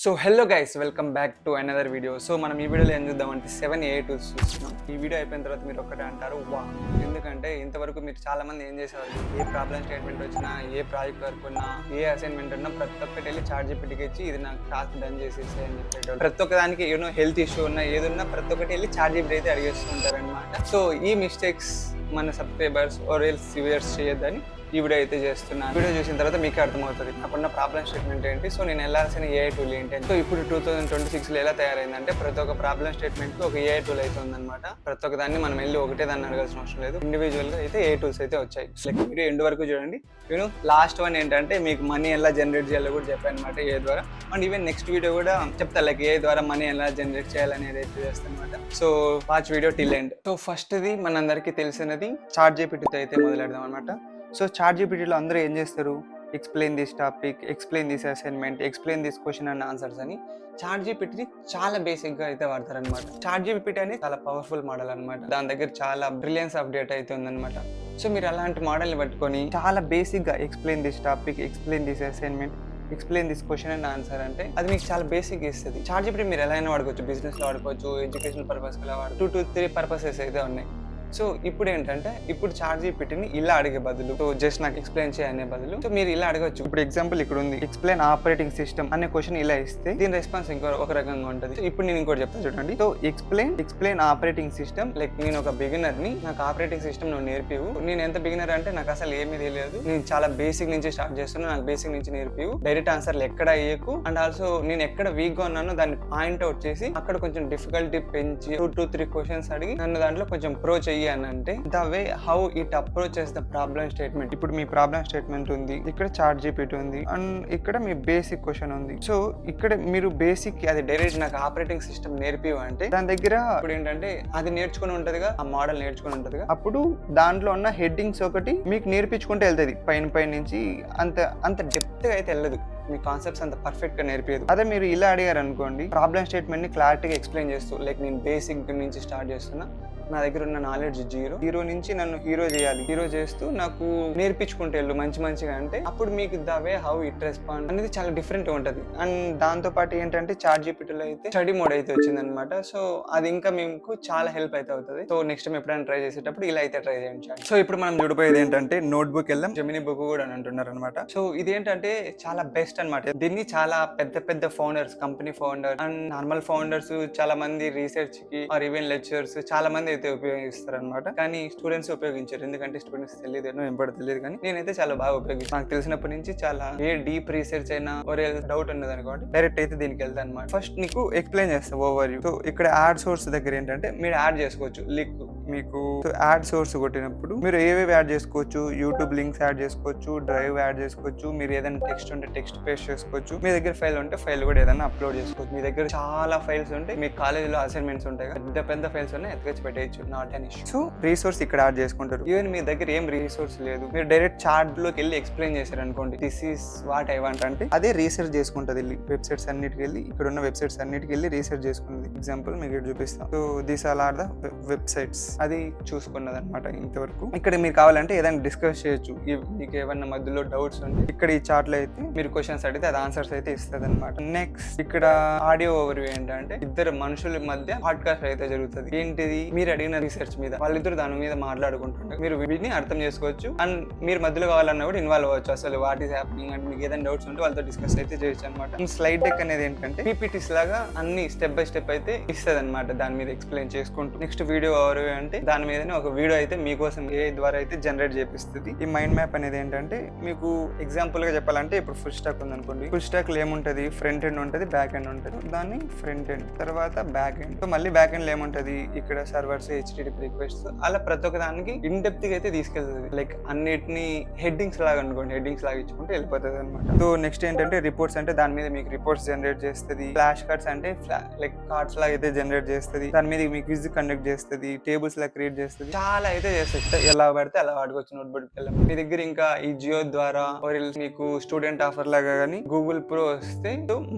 So hello guys, welcome back to another video. So మనం ఈ వీడియోలో ఏం చూద్దామంటే 7 AI టూల్స్ చూస్తున్నాం. ఈ వీడియో అయిపోయిన తర్వాత మీరు ఒక్కటే అంటారు వా, ఎందుకంటే ఇంతవరకు మీరు చాలా మంది ఏం చేసేవారు, ఏ ప్రాబ్లమ్ స్టేట్మెంట్ వచ్చినా, ఏ ప్రాజెక్ట్ వర్క్ ఉన్నా, ఏ అసైన్మెంట్ ఉన్నా ప్రతి ఒక్కటి వెళ్ళి ChatGPTకి ఇచ్చి ఇది నాకు టాస్క్ డన్ చేసేసి అని చెప్పేటోళ్ళు. ప్రతి ఒక్క దానికి హెల్త్ ఇష్యూ ఉన్నా ఏదున్నా ప్రతి ఒక్కటి వెళ్ళి ChatGPT అయితే అడిగేస్తుంటారు అనమాట. సో ఈ మిస్టేక్స్ మన సబ్స్క్రైబర్స్ ఆర్ ఎల్స్ వ్యూయర్స్ చేయొద్దని ఈ వీడియో అయితే చేస్తున్నాను. వీడియో చూసిన తర్వాత మీకే అర్థమవుతుంది నాకున్న ప్రాబ్లమ్ స్టేట్మెంట్ ఏంటి, సో నేను వెళ్ళాల్సిన AI టూల్ ఏంటి. సో ఇప్పుడు 2026లో ఎలా తయారైందంటే ప్రతి ఒక్క ప్రాబ్లమ్ స్టేట్మెంట్ ఒక AI టూల్ అయితే ఉందన్నమాట. ప్రతి ఒక్క దాన్ని మనం వెళ్ళి ఒకటే దాన్ని అడగాల్సిన అవసరం లేదు, ఇండివిజువల్ గా అయితే AI టూల్స్ అయితే వచ్చాయి. లైక్ వీడియో ఎండ్ వరకు చూడండి. లాస్ట్ వన్ ఏంటంటే మీకు మనీ ఎలా జనరేట్ చేయాలో కూడా చెప్పాను అనమాట AI ద్వారా. అండ్ ఈవెన్ నెక్స్ట్ వీడియో కూడా చెప్తా, లైక్ AI ద్వారా మనీ ఎలా జనరేట్ చేయాలనేది అయితే చేస్తాను అనమాట. So watch video till end. So first the మనందరికీ తెలిసినది ChatGPTతో అయితే మొదలెడదాం అనమాట. సో ChatGPTలో అందరూ ఏం చేస్తారు, explain this topic, explain this assignment, explain this question and answers అని ChatGPTని చాలా బేసిక్గా అయితే వాడతారనమాట. ChatGPT అనేది చాలా పవర్ఫుల్ మోడల్ అనమాట. దాని దగ్గర చాలా బ్రిలియన్స్ ఆఫ్ డేటా అయితే ఉందన్నమాట. సో మీరు అలాంటి మోడల్ని పట్టుకొని చాలా బేసిక్గా explain this topic, explain this assignment, explain this question and answer అంటే అది మీకు చాలా బేసిక్ ఇస్తుంది. ChatGPT మీరు ఎలా అయినా వాడుకోవచ్చు, బిజినెస్లో వాడుకోవచ్చు, ఎడ్యుకేషన్ పర్పస్కి వాడుకోవచ్చు, 2 to 3 పర్పసెస్ అయితే ఉన్నాయి. సో ఇప్పుడు ఏంటంటే ఇప్పుడు ChatGPTని ఇలా అడిగే బదులు, సో జస్ట్ నాకు ఎక్స్ప్లెయిన్ చేయనే బదులు సో మీరు ఇలా అడగచ్చు. ఇప్పుడు ఎగ్జాంపుల్ ఇక్కడ ఉంది, ఎక్స్ప్లెయిన్ ఆపరేటింగ్ సిస్టమ్ అనే క్వశ్చన్ ఇలా ఇస్తే దీని రెస్పాన్స్ ఒక రకంగా ఉంటుంది. ఇప్పుడు నేను ఇంకోటి చెప్తాను చూడండి. So explain operating system, like నేను ఒక బిగినర్ ని, నాకు ఆపరేటింగ్ సిస్టమ్ నువ్వు నేర్పివు. నేను ఎంత బిగినర్ అంటే నాకు అసలు ఏమీ తెలియదు, నేను చాలా బేసిక్ నుంచి స్టార్ట్ చేస్తున్నాను, నాకు బేసిక్ నుంచి నేర్పివు. డైరెక్ట్ ఆన్సర్లు ఎక్కడ అయ్యకు, అండ్ ఆల్సో నేను ఎక్కడ వీక్ గా ఉన్నానో దాన్ని పాయింట్ అవుట్ చేసి అక్కడ కొంచెం డిఫికల్టీ పెంచి 2 to 3 క్వశ్చన్స్ అడిగి నన్ను దాంట్లో కొంచెం ప్రో చెయ్యి అని అంటే the way how it approaches the problem statement. ఇప్పుడు మీ ప్రాబ్లమ్ స్టేట్మెంట్ ఉంది, ఇక్కడ ChatGPT ఉంది, అండ్ ఇక్కడ మీ బేసిక్ క్వశ్చన్ ఉంది. సో ఇక్కడ మీరు బేసిక్ అది డైరెక్ట్ నాకు ఆపరేటింగ్ సిస్టమ్ నేర్పివు అంటే దాని దగ్గర ఇప్పుడు ఏంటంటే అది నేర్చుకుని ఉంటదిగా, ఆ మోడల్ నేర్చుకుని ఉంటదిగా, అప్పుడు దాంట్లో ఉన్న హెడ్డింగ్స్ ఒకటి మీకు నేర్పించుకుంటే వెళ్తుంది. పైన నుంచి అంత డెప్త్ గా అయితే వెళ్ళదు, మీ కాన్సెప్ట్స్ అంత పర్ఫెక్ట్ గా నేర్పించదు. అదే మీరు ఇలా అడిగారు అనుకోండి, ప్రాబ్లమ్ స్టేట్మెంట్ ని క్లారిటీగా ఎక్స్ప్లెయిన్ చేస్తూ, లైక్ నేను బేసిక్ నుంచి స్టార్ట్ చేస్తున్నా, నా దగ్గర ఉన్న నాలెడ్జ్ జీరో నుంచి నన్ను హీరో చేయాలి, హీరో చేస్తూ నాకు నేర్పించుకుంటే వెళ్ళు మంచిగా అంటే అప్పుడు మీకు the way how it respond అనేది చాలా డిఫరెంట్ గా ఉంటది. అండ్ దాంతో పాటు ఏంటంటే ChatGPTలో అయితే స్టడీ మోడ్ అయితే వచ్చింది అనమాట. సో అది ఇంకా మీకు చాలా హెల్ప్ అయితే అవుతుంది. సో నెక్స్ట్ టైం ఎప్పుడైనా ట్రై చేసేటప్పుడు ఇలా అయితే ట్రై చేయండి. సో ఇప్పుడు మనం చూడబోయేది ఏంటంటే నోట్ బుక్ వెళ్ళాం, జెమినీ బుక్ కూడా అని అంటున్నారు అనమాట. సో ఇదేంటంటే చాలా బెస్ట్ అనమాట. దీన్ని చాలా పెద్ద founders, company founder and normal founders, చాలా మంది రీసెర్చ్ కి ఆర్ ఈవెన్ లెక్చరర్స్ చాలా మంది అయితే ఉపయోగిస్తారు అనమాట. కానీ స్టూడెంట్స్ ఉపయోగించారు, ఎందుకంటే స్టూడెంట్స్ తెలియదు తెలియదు, కానీ నేనైతే చాలా బాగా ఉపయోగిస్తాను. నాకు తెలిసినప్పటి నుంచి చాలా ఏ డీప్ రీసెర్చ్ అయినా ఒరే డౌట్ ఉన్నది అనుకోండి, డైరెక్ట్ అయితే దీనికి వెళ్తాను అనమాట. ఫస్ట్ నీకు ఎక్స్ప్లెయిన్ చేస్తా ఓవర్ వ్యూ. సో ఇక్కడ యాడ్ సోర్స్ దగ్గర ఏంటంటే మీరు యాడ్ చేసుకోవచ్చు లింక్. మీకు యాడ్ సోర్స్ కొట్టినప్పుడు మీరు ఏవేవి యాడ్ చేసుకోవచ్చు, యూట్యూబ్ లింక్స్ యాడ్ చేసుకోవచ్చు, డ్రైవ్ యాడ్ చేసుకోవచ్చు, మీరు ఏదైనా టెక్స్ట్ ఉంటే టెక్స్ట్ పేస్ట్ చేసుకోవచ్చు, మీ దగ్గర ఫైల్ ఉంటే ఫైల్ కూడా ఏదైనా అప్లోడ్ చేసుకోవచ్చు. మీ దగ్గర చాలా ఫైల్స్ ఉంటాయి, మీ కాలేజీలో అసైన్మెంట్స్ ఉంటాయి, పెద్ద ఫైల్స్ ఉన్నాయి, ఎత్తుకొచ్చి పెట్టేయచ్చు, not an issue. So resource ఇక్కడ యాడ్ చేసుకుంటారు. ఈవెన్ మీ దగ్గర ఏం రీసోర్స్ లేదు, మీరు డైరెక్ట్ చార్ట్ లోకి వెళ్ళి ఎక్స్ప్లెయిన్ చేశారు అనుకోండి, this is what I want అంటే అదే రీసెర్చ్ చేసుకుంటుంది. వెళ్ళి వెబ్సైట్స్ అన్నిటికి వెళ్ళి, ఇక్కడ ఉన్న వెబ్సైట్స్ అన్నిటికి వెళ్ళి రీసెర్చ్ చేసుకుంది. ఎగ్జాంపుల్ మీకు ఇక్కడ చూపిస్తాం. So these all are the websites, అది చూసుకున్నది అనమాట ఇంతవరకు. ఇక్కడ మీరు కావాలంటే ఏదైనా డిస్కస్ చేయొచ్చు, మీకు ఏమన్నా మధ్యలో డౌట్స్ ఉంటే ఇక్కడ ఈ చార్ట్ లో అయితే మీరు క్వశ్చన్స్ అడిగితే అది ఆన్సర్స్ అయితే ఇస్తుంది అనమాట. నెక్స్ట్ ఇక్కడ ఆడియో ఓవర్వ్యూ ఏంటంటే ఇద్దరు మనుషుల మధ్య పాడ్కాస్ట్ అయితే జరుగుతుంది. ఏంటిది, మీరు అడిగిన రీసెర్చ్ మీద వాళ్ళిద్దరు దాని మీద మాట్లాడుకుంటుంటారు, మీరు వీటిని అర్థం చేసుకోవచ్చు. అండ్ మీరు మధ్యలో కావాలన్నా కూడా ఇన్వాల్వ్ అవ్వచ్చు, అసలు వాట్ ఈస్ హ్యాపెనింగ్ అంటే మీకు ఏదైనా డౌట్స్ ఉంటే వాళ్ళతో డిస్కస్ అయితే చేయొచ్చు అనమాట. స్లైడ్ డెక్ అనేది ఏంటంటే పీపీటీస్ లాగా అన్ని స్టెప్ బై స్టెప్ అయితే ఇస్తుంది అనమాట, దాని మీద ఎక్స్ప్లెయిన్ చేసుకుంటూ. నెక్స్ట్ వీడియో ఓవర్వ్యూ అంటే దాని మీదనే ఒక వీడియో అయితే మీకోసం AI ద్వారా అయితే జనరేట్ చేపిస్తుంది. ఈ మైండ్ మ్యాప్ అనేది ఏంటంటే మీకు ఎగ్జాంపుల్ గా చెప్పాలంటే ఇప్పుడు ఫుల్ స్టాక్ ఉంది అనుకోండి, ఫుల్ స్టాక్ లో ఏముంటది, ఫ్రంట్ ఎండ్ ఉంటుంది, బ్యాక్ ఎండ్ ఉంటుంది. దాన్ని ఫ్రంట్ ఎండ్ తర్వాత బ్యాక్ ఎండ్, సో మళ్ళీ బ్యాక్ ఎండ్ లో ఏముంటది, ఇక్కడ సర్వర్స్, HTTP రిక్వెస్ట్, అలా ప్రతి ఒక్క దానికి ఇన్ డెప్త్ గా అయితే తీసుకెళ్తుంది. లైక్ అన్నిటిని హెడ్డింగ్స్ లాగా అనుకోండి, హెడ్డింగ్స్ లాగా ఇచ్చుకుంటే వెళ్ళిపోతుంది అనమాట. సో నెక్స్ట్ ఏంటంటే రిపోర్ట్స్ అంటే దాని మీద మీకు రిపోర్ట్స్ జనరేట్ చేస్తుంది. ఫ్లాష్ కార్డ్స్ అంటే లైక్ కార్డ్స్ లాగా అయితే జనరేట్ చేస్తుంది, దాని మీద మీకు క్విజ్ కండక్ట్ చేస్తుంది, టేబుల్స్ లాగా క్రియేట్ చేస్తుంది, చాలా అయితే చేస్తుంది. ఎలా పడితే అలా వాడుకోవచ్చు నోట్బుక్ వెళ్ళాం. మీ దగ్గర ఇంకా ఈ జియో ద్వారా మీకు స్టూడెంట్ ఆఫర్ లాగా కానీ గూగుల్ ప్రో వస్తే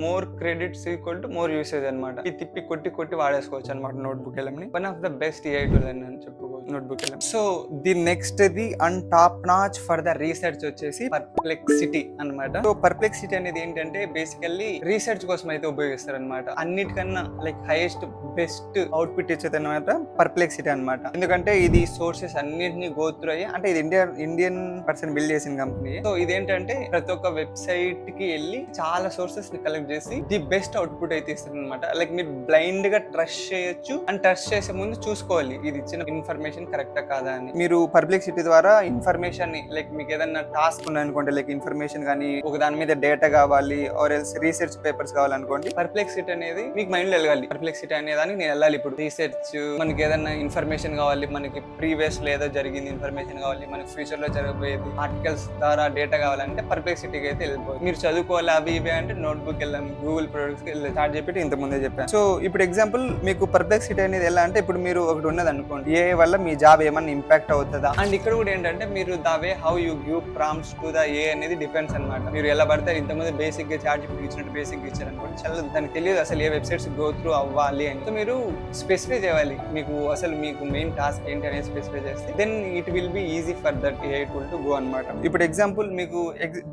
more credits equal to more usage అనమాట. ఈ తిప్పి కొట్టి వాడేసుకోవచ్చు అనమాట నోట్బుక్ వెళ్ళని. One of the best AI tool అని చెప్పుకోవచ్చు. నోట్బుక్ వెళ్ళాం. So the next the and top notch for the research వచ్చేసి పర్ప్లెక్సిటీ అన్నమాట. సో పర్ప్లెక్సిటీ అనేది ఏంటంటే బేసికల్లీ రీసెర్చ్ కోసం అయితే ఉపయోగిస్తారు అనమాట. అన్నిటికన్నా లైక్ హైయెస్ట్ బెస్ట్ అవుట్పుట్ ఇచ్చేది అనమాట పర్ప్లెక్సిటీ అనమాట. ఎందుకంటే ఇది సోర్సెస్ అన్నిటిని గో త్రూ అయ్యి, అంటే ఇది ఇండియన్ పర్సన్ బిల్డ్ చేసిన కంపెనీ. సో ఇదేంటంటే ప్రతి ఒక్క వెబ్సైట్ కి వెళ్ళి చాలా సోర్సెస్ ని కలెక్ట్ చేసి ది బెస్ట్ అవుట్పుట్ అయితే ఇస్తుంది అనమాట. లైక్ మీరు బ్లైండ్ గా ట్రస్ట్ చేయొచ్చు, అండ్ ట్రస్ట్ చేసే ముందు చూసుకోవాలి ఇది ఇచ్చిన ఇన్ఫర్మేషన్ కరెక్టా కాదా అని. మీరు పర్ప్లెక్సిటీ ద్వారా ఇన్ఫర్మేషన్ ని, లైక్ మీకు ఏదైనా టాస్క్ ఉందనుకోండి, లైక్ ఇన్ఫర్మేషన్ కానీ ఒక దాని మీద డేటా కావాలి ఆర్ ఎల్స్ రీసెర్చ్ పేపర్స్ కావాలనుకోండి, పర్ప్లెక్సిటీ అనేది మీకు మైండ్ లో వెళ్ళాలి. పర్ప్లెక్సిటీ అనేదానికి నేను వెళ్ళాలి. ఇప్పుడు రీసెర్చ్, మనకి ఏదైనా ఇన్ఫర్మేషన్ కావాలి, మనకి ప్రీవియస్ లో ఏదో జరిగింది ఇన్ఫర్మేషన్ కావాలి, మనకి ఫ్యూచర్ లో జరగబోయేది ఆర్టికల్స్ ద్వారా డేటా కావాలంటే పర్ప్లెక్సిటీకి అయితే వెళ్ళిపోవాలి. మీరు చదువుకోవాలి అవి ఇవే అంటే నోట్బుక్ వెళ్ళాము, గూగుల్ ప్రొడక్ట్స్ కి వెళ్ళి స్టార్ట్ చెప్పి ఇంత ముందే చెప్పాను. సో ఇప్పుడు ఎగ్జాంపుల్ మీకు పర్ప్లెక్సిటీ అనేది ఎలా అంటే, ఇప్పుడు మీరు ఒకటి ఉన్నది అనుకోండి, ఏ వల్ల మీ జాబ్ ఏమన్నా ఇంపాక్ట్ అవుతుందా, అండ్ ఇక్కడ కూడా ఏంటంటే మీరు the way how you give prompts to the AI అనేది డిపెండ్స్ అనమాట. మీరు ఎలా పడితే ఇంతకుముందు బేసిక్ గా చాట్ జీపీటీ ఇచ్చినట్టు బేసిక్ ఇచ్చారు అనుకోండి, చాలా దానికి తెలియదు అసలు ఏ వెబ్సైట్స్ గో త్రూ అవ్వాలి అని. సో మీరు స్పెసిఫై చేయాలి, మీకు అసలు మీకు మెయిన్ టాస్క్ ఏంటి అనేది స్పెసిఫై చేస్తే then it will be easy for that AI tool to go అనమాట. ఇప్పుడు ఎగ్జాంపుల్ మీకు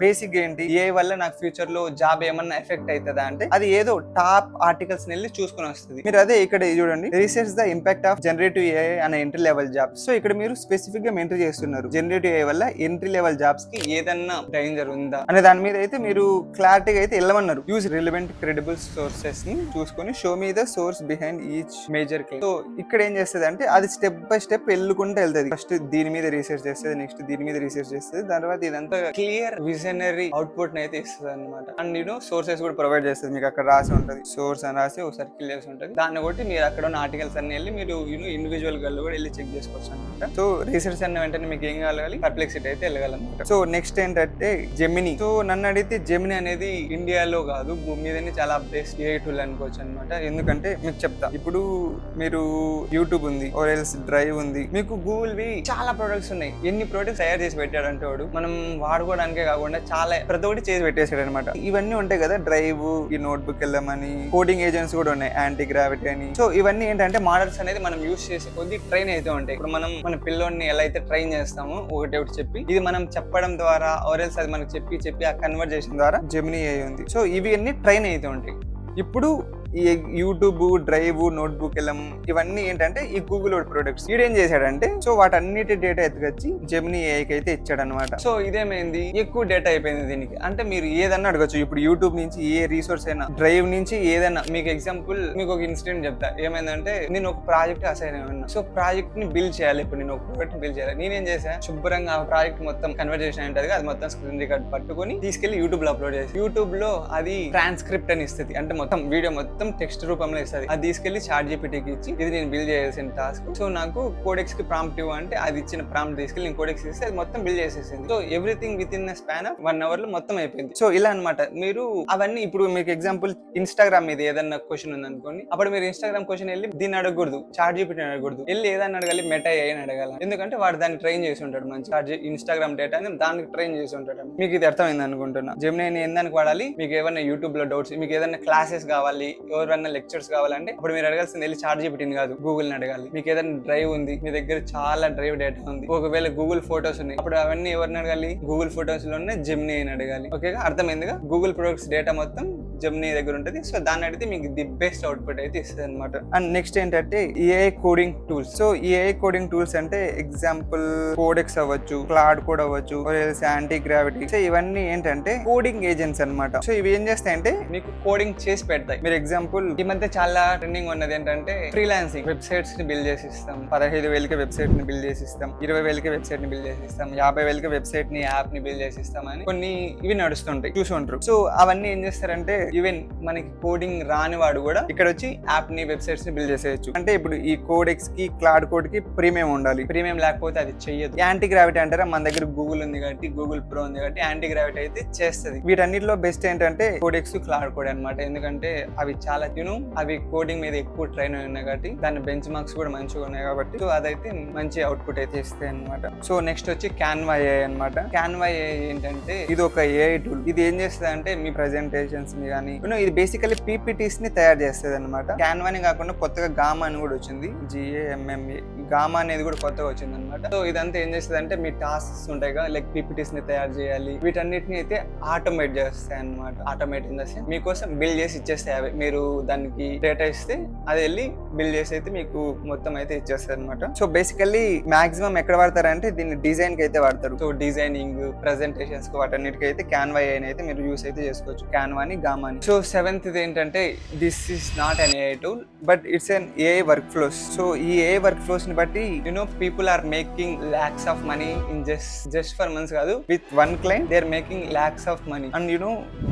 బేసిక్ ఏంటి, ఏ వల్ల నాకు ఫ్యూచర్ లో జాబ్ ఏమన్నా ఎఫెక్ట్ అవుతుందా అంటే అది ఏదో టాప్ ఆర్టికల్స్ వెళ్ళి చూసుకుని వస్తుంది. మీరు అదే ఇక్కడ చూడండి, research the impact of generative AI అనే ఎంట్రీ లెవెల్ జాబ్స్. సో ఇక్కడ మీరు స్పెసిఫిక్ గా ఎంట్రీ చేస్తున్నారు, జనరేటివ్ ఏఐ వల్ల ఎంట్రీ లెవెల్ జాబ్స్ కి ఏదన్నా డేంజర్ ఉందా అనే దాని మీద అయితే మీరు క్లారిటీగా అయితే వెళ్ళమన్నారు. యూజ్ రిలవెంట్ క్రెడిబుల్ సోర్సెస్ ని చూసుకొని show me the source behind each major case. So ఇక్కడ ఏం చేస్తుంది అంటే అది స్టెప్ బై స్టెప్ వెళ్ళుకుంటూ వెళ్తుంది. ఫస్ట్ దీని మీద రీసెర్చ్ చేస్తుంది, నెక్స్ట్ దీని మీద రీసెర్చ్ చేస్తుంది, తర్వాత ఇదంతా క్లియర్ విజనరీ అవుట్పుట్ అయితే ఇస్తుంది అనమాట. అండ్ సోర్సెస్ కూడా ప్రొవైడ్ చేస్తుంది. మీకు అక్కడ రాసి ఉంటుంది, సోర్స్ అని రాసి ఒక సర్కిల్ చేసి ఉంటుంది. దాన్ని బట్టి మీరు అక్కడ ఉన్న ఆర్టికల్స్ అన్ని వెళ్ళి మీరు ఇండివిజువల్ గా కూడా వెళ్ళి చెక్ చేసుకోవచ్చు అనమాట. సో రీసెర్చ్ అన్న వెంటనే మీకు ఏం కావాలి, పర్ప్లెక్సిటీ అయితే వెళ్ళగలనమాట. సో నెక్స్ట్ ఏంటంటే జెమినీ. సో నన్ను అడిగితే జెమినీ అనేది ఇండియాలో కాదు, భూమి మీదనే చాలా బెస్ట్ ఏఐ టూల్ అనుకోవచ్చు అనమాట. ఎందుకంటే మీకు చెప్తా, ఇప్పుడు మీరు యూట్యూబ్ ఉంది ఆర్ ఎల్స్ డ్రైవ్ ఉంది, మీకు గూగుల్ వి చాలా ప్రొడక్ట్స్ ఉన్నాయి. ఎన్ని ప్రొడక్ట్స్ తయారు చేసి పెట్టాడంటే వాడు, మనం వాడుకోవడానికే కాకుండా చాలా ప్రతి ఒక్కటి చేసి పెట్టేసాడు అనమాట. ఇవన్నీ ఉంటాయి కదా, డ్రైవ్, ఈ నోట్బుక్ వెళ్ళమని, కోడింగ్ ఏజెంట్స్ కూడా ఉన్నాయి, యాంటీ గ్రావిటీ అని. సో ఇవన్నీ ఏంటంటే మోడల్స్ అనేది మనం యూస్ చేసే కొద్ది ట్రైన్ అయితే ఉంటాయి. ఇప్పుడు మనం మన పిల్లోని ఎలా అయితే ట్రైన్ చేస్తామో ఒకటి చెప్పి, ఇది మనం చెప్పడం ద్వారా ఆర్ ఎల్స్ అది మనకు చెప్పి ఆ కన్వర్జేషన్ ద్వారా జెమినీ ఏఐ ఉంది. సో ఇవి అన్ని ట్రైన్ అయితే ఉంటాయి. ఇప్పుడు ఈ యూట్యూబ్, డ్రైవ్, నోట్బుక్ వెళ్ళం ఇవన్నీ ఏంటంటే ఈ గూగుల్ ప్రొడక్ట్స్. వీడేం చేశాడంటే సో వాటన్నిటి డేటా ఎత్తుకొచ్చి జెమినీ ఏఐకి అయితే ఇచ్చాడు అనమాట. సో ఇదేమైంది, ఎక్కువ డేటా అయిపోయింది దీనికి. అంటే మీరు ఏదన్నా అడగచ్చు, ఇప్పుడు యూట్యూబ్ నుంచి ఏ రీసోర్స్ అయినా, డ్రైవ్ నుంచి ఏదైనా. మీకు ఎగ్జాంపుల్ మీకు ఒక ఇన్సిడెంట్ చెప్తా. ఏమైందంటే నేను ఒక ప్రాజెక్ట్ అసైన్ అయినా, సో ప్రాజెక్ట్ ని బిల్డ్ చేయాలి. ఇప్పుడు నేను ఒక ప్రాజెక్ట్ బిల్డ్ చేయాలి. నేనేం చేశాను, శుభ్రంగా ఆ ప్రాజెక్ట్ మొత్తం కన్వర్జేషన్ ఉంటుంది, అది మొత్తం స్క్రీన్ రికార్డ్ పట్టుకొని తీసుకెళ్లి యూట్యూబ్ లో అప్లోడ్ చేసి, యూట్యూబ్ లో అది ట్రాన్స్క్రిప్ట్ అని ఇస్తుంది. అంటే మొత్తం వీడియో మొత్తం టెక్స్ట్ రూపంలో ఇస్తుంది. అది తీసుకెళ్లి చాట్ జీపీటీకి ఇచ్చి ఇది నేను బిల్డ్ చేయాల్సిన టాస్క్, సో నాకు కోడెక్స్ కి ప్రాంప్ట్ ఇవ్వ అంటే అది ఇచ్చిన ప్రాంప్ట్ తీసుకెళ్లి నేను కోడెక్స్ ఇస్తే అది మొత్తం బిల్డ్ చేసేసింది. So everything with in span of 1 hour లో మొత్తం అయిపోయింది. సో ఇలా అనమాట. మీరు అవన్నీ ఇప్పుడు మీకు ఎగ్జాంపుల్ ఇన్స్టాగ్రామ్ మీద ఏదన్నా క్వశ్చన్ ఉంది అనుకోండి, అప్పుడు మీరు ఇన్స్టాగ్రామ్ క్వశ్చన్ వెళ్ళి దీన్ని అడగకూడదు, చాట్ జీపీటీ అడగకూడదు, వెళ్ళి ఏదన్నా అడగాలి, మెటా ఏఐని అడగాలి. ఎందుకంటే వాడు దాన్ని ట్రైన్ చేసి ఉంటాడు, మంచి ఇన్స్టాగ్రామ్ డేటా అని దానికి ట్రైన్ చేసి ఉంటాడు. మీకు ఇది అర్థమైంది అనుకుంటున్నా. జెమినీ ఏందానికి వాడాలి, మీకు ఏమైనా యూట్యూబ్ లో డౌట్స్, మీకు ఏదైనా క్లాసెస్ కావాలి, ఎవరైనా లెక్చర్స్ కావాలంటే అప్పుడు మీరు అడగాల్సింది వెళ్ళి చాట్ జీపీటీని కాదు, గూగుల్ ని అడగాలి. మీకు ఏదైనా డ్రైవ్ ఉంది, మీ దగ్గర చాలా డ్రైవ్ డేటా ఉంది, ఒకవేళ గూగుల్ ఫోటోస్ ఉన్నాయి, అప్పుడు అవన్నీ ఎవరిని అడగాలి, గూగుల్ ఫోటోస్ లోనే జెమినీ అని అడగాలి. ఓకేగా, అర్థమైందిగా. గూగుల్ ప్రొడక్ట్స్ డేటా మొత్తం జెమినీ దగ్గర ఉంటుంది. సో దాన్ని అడిగితే మీకు ది బెస్ట్ అవుట్పుట్ అయితే ఇస్తుంది అనమాట. అండ్ నెక్స్ట్ ఏంటంటే AI coding tools. So AI coding tools అంటే ఎగ్జాంపుల్ కోడెక్స్ అవ్వచ్చు, క్లాడ్ కోడ్ అవ్వచ్చు, యాంటీ గ్రావిటీ. సో ఇవన్నీ ఏంటంటే కోడింగ్ ఏజెంట్స్ అనమాట. సో ఇవి ఏం చేస్తాయంటే మీకు కోడింగ్ చేసి పెడతాయి. మీరు ఎగ్జాంపుల్ ఈ మధ్య చాలా ట్రెండింగ్ ఉన్నది ఏంటంటే ఫ్రీలాన్సింగ్ వెబ్సైట్స్ ని బిల్డ్ చేసి ఇస్తాం, 15,000కి వెబ్సైట్ ని బిల్డ్ చేసి ఇస్తాం, 20,000కి వెబ్సైట్ ని బిల్డ్ చేసి ఇస్తాం, 50,000కి వెబ్సైట్ ని యాప్ ని బిల్డ్ చేసి ఇస్తాం అని కొన్ని ఇవి నడుస్తుంటాయి, చూసుంటారు. సో అవన్నీ ఏం చేస్తారంటే ఈవెన్ మనకి కోడింగ్ రాని వాడు కూడా ఇక్కడ వచ్చి యాప్ ని, వెబ్సైట్స్ ని బిల్డ్ చేసేయచ్చు. అంటే ఇప్పుడు ఈ కోడెక్స్ కి, క్లాడ్ కోడ్ కి ప్రీమియం ఉండాలి. ప్రీమియం లేకపోతే అది చెయ్యదు. యాంటీ గ్రావిటీ అంటారా, మన దగ్గర గూగుల్ ఉంది కాబట్టి, గూగుల్ ప్రో ఉంది కాబట్టి యాంటీ గ్రావిటీ అయితే చేస్తుంది. వీటన్నిటిలో బెస్ట్ ఏంటంటే కోడెక్స్, క్లాడ్ కోడ్ అనమాట. ఎందుకంటే అవి చాలా అవి కోడింగ్ మీద ఎక్కువ ట్రైన్ అయి ఉన్నాయి కాబట్టి దాని బెంచ్ మార్క్స్ కూడా మంచిగా ఉన్నాయి కాబట్టి సో అదైతే మంచి అవుట్పుట్ అయితే ఇస్తాయి అనమాట. సో నెక్స్ట్ వచ్చి క్యాన్వా ఏఐ అనమాట. క్యాన్వా ఏఐ ఏంటంటే ఇది ఒక ఏఐ టూల్. ఇది ఏం చేస్తుంది అంటే మీ ప్రెజెంటేషన్స్ ని కానీ ఇది బేసికలీ పీపీటీస్ ని తయారు చేస్తుంది అనమాట. క్యాన్వా అని కాకుండా కొత్తగా గామా అని కూడా వచ్చింది, GAMMA గామా అనేది కూడా కొత్తగా వచ్చింది అనమాట. సో ఇదంతా ఏం చేస్తుంది అంటే మీ టాస్క్స్ ఉంటాయి కదా, లైక్ పీపీటీస్ ని తయారు చేయాలి, వీటన్నిటిని అయితే ఆటోమేట్ చేస్తాయి అనమాట. ఆటోమేట్ ఇన్ ద సెన్స్ మీకోసం బిల్డ్ చేసి ఇచ్చేస్తాయి. అవి మీరు దానికి డేటా ఇస్తే అది వెళ్ళి బిల్డ్ చేసి అయితే మీకు మొత్తం అయితే ఇచ్చేస్తుంది అనమాట. సో బేసికల్లీ మాక్సిమం ఎక్కడ వాడతారంటే దీన్ని డిజైన్ కి అయితే వాడతారు. సో డిజైనింగ్, ప్రెజెంటేషన్స్ వాటన్నిటికి అయితే క్యాన్వా అయితే మీరు యూస్ అయితే చేసుకోవచ్చు, క్యాన్వాని గామాని. సో సెవెంత్ ఏంటంటే this is not an AI tool but it's an AI workflows. So ఈ AI వర్క్ ఫ్లోస్ ని బట్టి people are making lakhs of money in just four months కాదు, with one client they are making lakhs of money and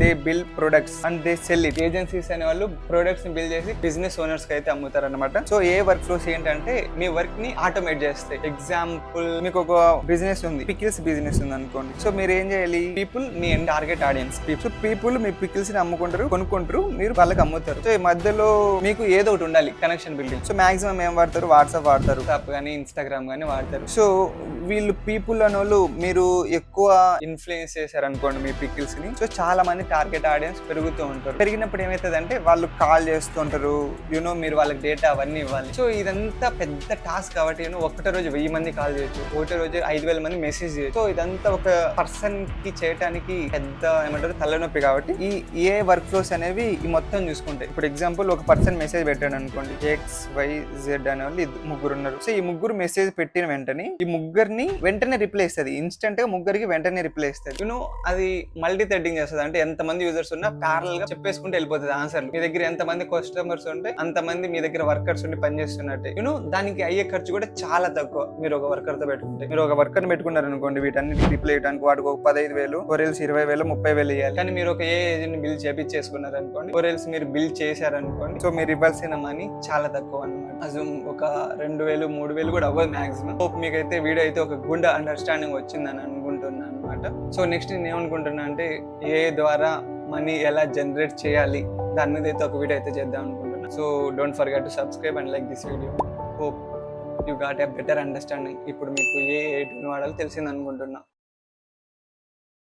they build products and they sell it. Agencies అనే వాళ్ళు products ని build చేసి business owners కి అయితే అమ్ముతారు అనమాట. సో AI వర్క్ ఫ్లోస్ ఏంటంటే మీ వర్క్ ని ఆటోమేట్ చేస్తాయి. ఎగ్జాంపుల్ మీకు ఒక బిజినెస్ ఉంది, పికిల్స్ బిజినెస్ ఉంది అనుకోండి. సో మీరు ఏం చేయాలి, పీపుల్ మీ టార్గెట్ ఆడియన్స్ పీపుల్ మీ పికిల్స్ ని అమ్ముకుంటారు, కొనుక్కుంటారు, మీరు వాళ్ళకి అమ్ముతారు. సో ఈ మధ్యలో మీకు ఏదో ఒకటి ఉండాలి కనెక్షన్ బిల్డింగ్. సో మాక్సిమం ఏం వాడతారు, వాట్సాప్ వాడతారు, వాట్సాప్ కానీ ఇన్స్టాగ్రామ్ కానీ వాడతారు. సో వీళ్ళు పీపుల్ అనేవాళ్ళు మీరు ఎక్కువ ఇన్ఫ్లుయెన్స్ చేశారు అనుకోండి మీ పికిల్స్ ని, సో చాలా మంది టార్గెట్ ఆడియన్స్ పెరుగుతూ ఉంటారు. పెరిగినప్పుడు ఏమైతుంది అంటే వాళ్ళు కాల్ చేస్తుంటారు, మీరు వాళ్ళకి డేటా అవన్నీ ఇవ్వాలి. సో ఇదంతా పెద్ద టాస్క్ కాబట్టి ఒకటే రోజు 1000 మంది కాల్ చేయొచ్చు, ఒకటే రోజు 5000 మంది మెసేజ్ చేయొచ్చు. సో ఇదంతా ఒక పర్సన్ కి చేయడానికి పెద్ద ఏమంటారు తలనొప్పి. కాబట్టి ఈ ఏ వర్క్ ఫ్లోస్ అనేవి ఈ మొత్తం చూసుకుంటాయి. ఇప్పుడు ఎగ్జాంపుల్ ఒక పర్సన్ మెసేజ్ పెట్టాడు అనుకోండి, XYZ అనే వాళ్ళు ముగ్గురు ఉన్నారు. సో ఈ ముగ్గురు మెసేజ్ పెట్టిన వెంటనే ఈ ముగ్గురిని వెంటనే రిప్లై ఇస్తుంది, ఇన్స్టెంట్ గా ముగ్గురికి వెంటనే రిప్లై ఇస్తుంది. అది మల్టీ థ్రెడింగ్ చేస్తుంది. అంటే ఎంత మంది యూజర్స్ ఉన్నా ప్యారల్ గా చెప్పేసుకుంటే వెళ్ళిపోతుంది ఆన్సర్. మీ దగ్గర ఎంత మంది కస్టమర్స్ ఉంటే అంతమంది మీ దగ్గర వర్కర్స్ ఉండి పనిచేస్తున్నట్టే. దానికి అయ్యే ఖర్చు కూడా చాలా తక్కువ. మీరు ఒక వర్కర్ తో పెట్టుకుంటే, మీరు ఒక వర్కర్ పెట్టుకున్నారు అనుకోండి, వీటన్నిటికి రిప్లై ఇవ్వడానికి వాడికి ఒక 15,000 కొరేల్స్ 20,000 30,000 ఇవ్వాలి. కానీ మీరు ఒక ఏజెంట్ బిల్ చేపించేసుకున్నారు అనుకోండి, కొరేల్స్ మీరు బిల్ చేశారనుకోండి, సో మీరు ఇవ్వాల్సిన మనీ చాలా తక్కువ అనమాట. అజూమ్ ఒక 2,000 3,000 కూడా అవ్వదు మాక్సిమం. హోప్ మీకైతే వీడియో అయితే ఒక గుడ్ అండర్స్టాండింగ్ వచ్చిందని అనుకుంటున్నాను అనమాట. సో నెక్స్ట్ నేను ఏమనుకుంటున్నా అంటే ఏ ద్వారా మనీ ఎలా జనరేట్ చేయాలి దాని మీద అయితే ఒక వీడియో అయితే చేద్దాం అనుకుంటున్నాను. So don't forget to subscribe and like this video. Hope you got a better understanding. ఇప్పుడు మీకు ఏ టూల్ వాడాలో తెలిసింది అనుకుంటున్నా.